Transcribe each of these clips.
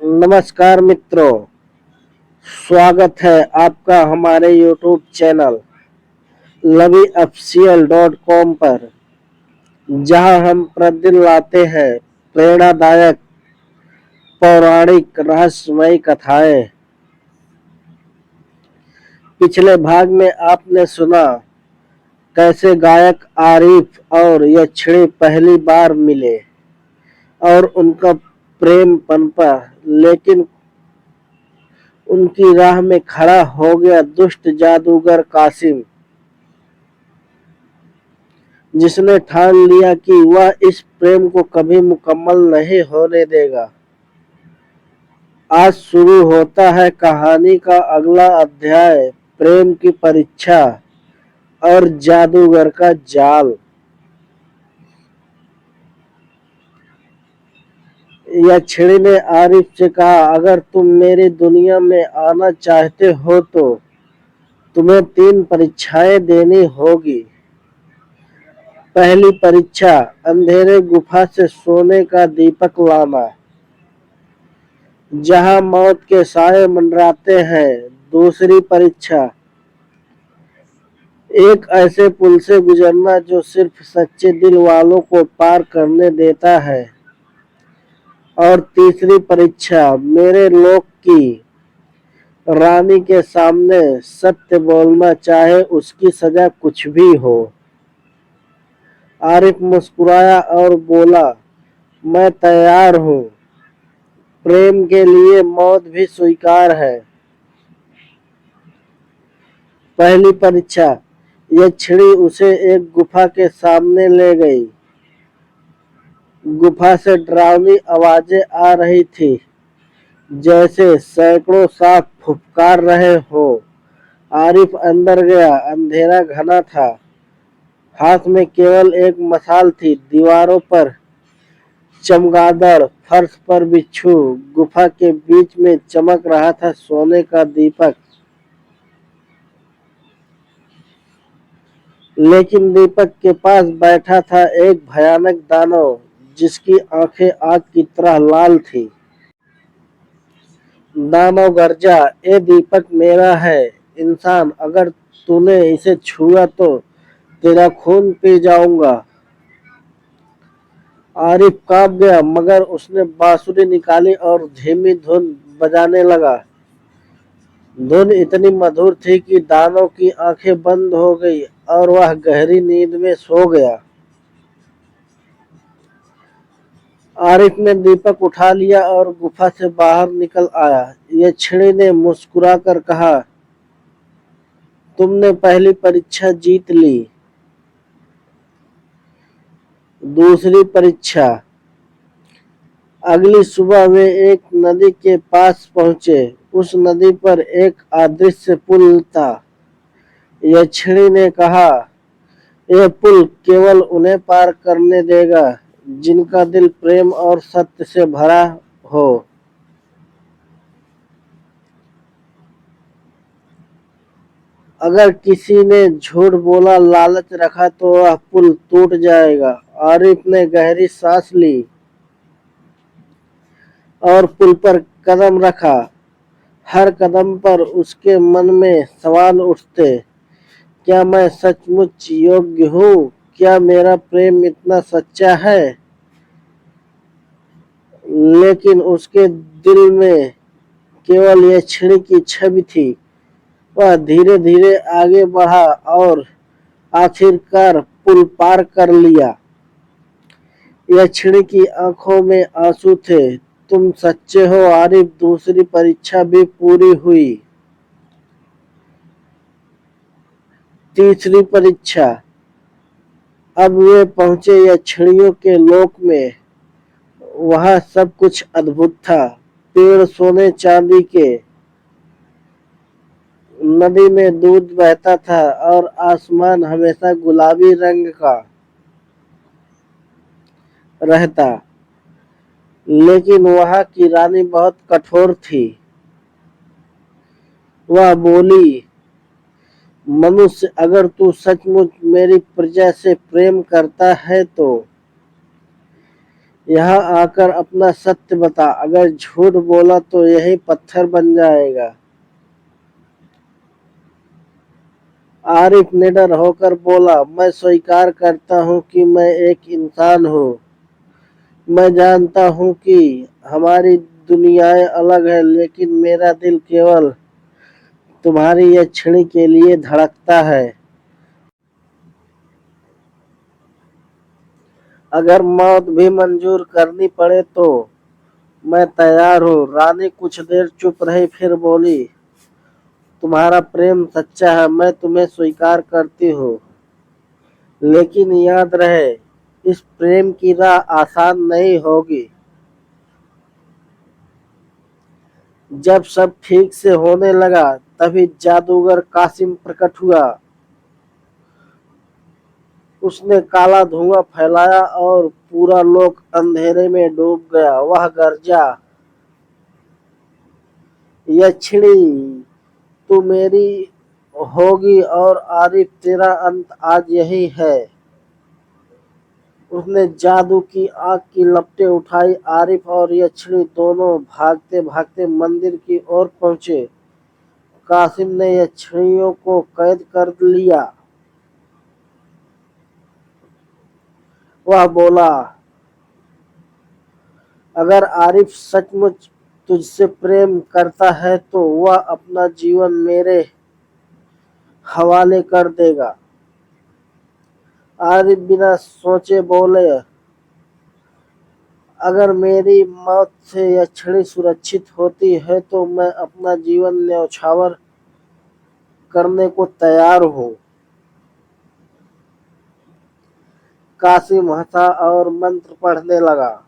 नमस्कार मित्रों, स्वागत है आपका हमारे YouTube चैनल LaviOfficial.com पर, जहां हम प्रतिदिन लाते हैं प्रेरणादायक पौराणिक रहस्यमयी कथाएं। पिछले भाग में आपने सुना कैसे गायक आरिफ और यक्षिणी पहली बार मिले और उनका प्रेम पनपा, लेकिन उनकी राह में खड़ा हो गया दुष्ट जादूगर कासिम, जिसने ठान लिया कि वह इस प्रेम को कभी मुकम्मल नहीं होने देगा। आज शुरू होता है कहानी का अगला अध्याय, प्रेम की परीक्षा और जादूगर का जाल। यक्षिणी ने आरिफ से कहा, अगर तुम मेरी दुनिया में आना चाहते हो तो तुम्हें 3 परीक्षाएं देनी होगी। पहली परीक्षा, अंधेरे गुफा से सोने का दीपक लाना, जहां मौत के साए मंडराते हैं। दूसरी परीक्षा, एक ऐसे पुल से गुजरना जो सिर्फ सच्चे दिल वालों को पार करने देता है। और तीसरी परीक्षा, मेरे लोक की रानी के सामने सत्य बोलना, चाहे उसकी सजा कुछ भी हो। आरिफ मुस्कुराया और बोला, मैं तैयार हूँ। प्रेम के लिए मौत भी स्वीकार है। पहली परीक्षा, यक्षिणी उसे एक गुफा के सामने ले गई। गुफा से डरावनी आवाजें आ रही थी, जैसे सैकड़ों सांप फुफकार रहे हो। आरिफ अंदर गया। अंधेरा घना था। हाथ में केवल एक मशाल थी। दीवारों पर चमगादड़, फर्श पर बिच्छू। गुफा के बीच में चमक रहा था सोने का दीपक। लेकिन दीपक के पास बैठा था एक भयानक दानव, जिसकी आंखें आग की तरह लाल थी। दानव गरजा, ये दीपक मेरा है इंसान, अगर तूने इसे छुआ तो तेरा खून पी जाऊंगा। आरिफ कांप गया, मगर उसने बांसुरी निकाली और धीमी धुन बजाने लगा। धुन इतनी मधुर थी कि दानव की आंखें बंद हो गई और वह गहरी नींद में सो गया। आरिफ ने दीपक उठा लिया और गुफा से बाहर निकल आया। यक्षिणी ने मुस्कुराकर कहा, तुमने पहली परीक्षा जीत ली। दूसरी परीक्षा, अगली सुबह वे एक नदी के पास पहुंचे। उस नदी पर एक अदृश्य पुल था। यक्षिणी ने कहा, यह पुल केवल उन्हें पार करने देगा जिनका दिल प्रेम और सत्य से भरा हो। अगर किसी ने झूठ बोला, लालच रखा तो वह पुल टूट जाएगा। आरिफ ने गहरी सांस ली और पुल पर कदम रखा। हर कदम पर उसके मन में सवाल उठते, क्या मैं सचमुच योग्य हूँ? क्या मेरा प्रेम इतना सच्चा है? लेकिन उसके दिल में केवल यक्षिणी की छवि थी। वह धीरे धीरे आगे बढ़ा और आखिरकार पुल पार कर लिया। यक्षिणी की आंखों में आंसू थे। तुम सच्चे हो आरिफ। दूसरी परीक्षा भी पूरी हुई। तीसरी परीक्षा, अब वे पहुंचे यक्षिणियों के लोक में। वहां सब कुछ अद्भुत था। पेड़ सोने चांदी के, नदी में दूध बहता था और आसमान हमेशा गुलाबी रंग का रहता। लेकिन वहां की रानी बहुत कठोर थी। वह बोली, मनुष्य, अगर तू सचमुच मेरी प्रजा से प्रेम करता है तो यहाँ आकर अपना सत्य बता, अगर झूठ बोला तो यही पत्थर बन जाएगा। आरिफ निडर होकर बोला, मैं स्वीकार करता हूँ कि मैं एक इंसान हूँ। मैं जानता हूँ कि हमारी दुनियाएं अलग है, लेकिन मेरा दिल केवल तुम्हारी यह छड़ी के लिए धड़कता है। अगर मौत भी मंजूर करनी पड़े तो मैं तैयार हूँ। रानी कुछ देर चुप रही, फिर बोली, तुम्हारा प्रेम सच्चा है, मैं तुम्हें स्वीकार करती हूँ, लेकिन याद रहे इस प्रेम की राह आसान नहीं होगी। जब सब ठीक से होने लगा तभी जादूगर कासिम प्रकट हुआ। उसने काला धुआं फैलाया और पूरा लोक अंधेरे में डूब गया। वह गरजा, यह छिड़ी तू मेरी होगी और आरिफ तेरा अंत आज यही है। उसने जादू की आग की लपटें उठाई। आरिफ और यक्षिणी दोनों भागते भागते मंदिर की ओर पहुंचे। कासिम ने यक्षिणियों को कैद कर लिया। वह बोला, अगर आरिफ सचमुच तुझसे प्रेम करता है तो वह अपना जीवन मेरे हवाले कर देगा। आरिफ बिना सोचे बोले, अगर मेरी मौत से यह छड़ी सुरक्षित होती है तो मैं अपना जीवन न्यौछावर करने को तैयार हूँ। कासिम हंसा और मंत्र पढ़ने लगा।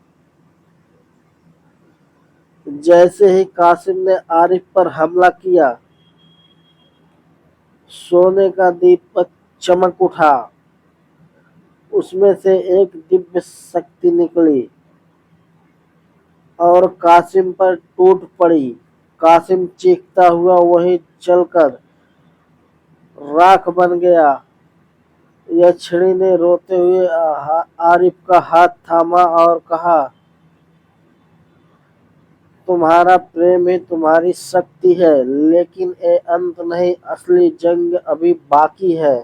जैसे ही कासिम ने आरिफ पर हमला किया, सोने का दीपक चमक उठा। उसमें से एक दिव्य शक्ति निकली और कासिम पर टूट पड़ी। कासिम चीखता हुआ वहीं चलकर राख बन गया। यक्षिणी ने रोते हुए आरिफ का हाथ थामा और कहा, तुम्हारा प्रेम ही तुम्हारी शक्ति है, लेकिन ये अंत नहीं, असली जंग अभी बाकी है।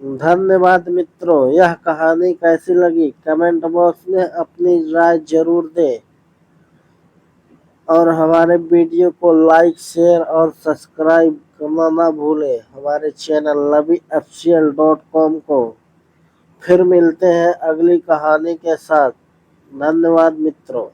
धन्यवाद मित्रों, यह कहानी कैसी लगी कमेंट बॉक्स में अपनी राय जरूर दें और हमारे वीडियो को लाइक शेयर और सब्सक्राइब करना ना भूलें हमारे चैनल laviofficial.com को। फिर मिलते हैं अगली कहानी के साथ। धन्यवाद मित्रों।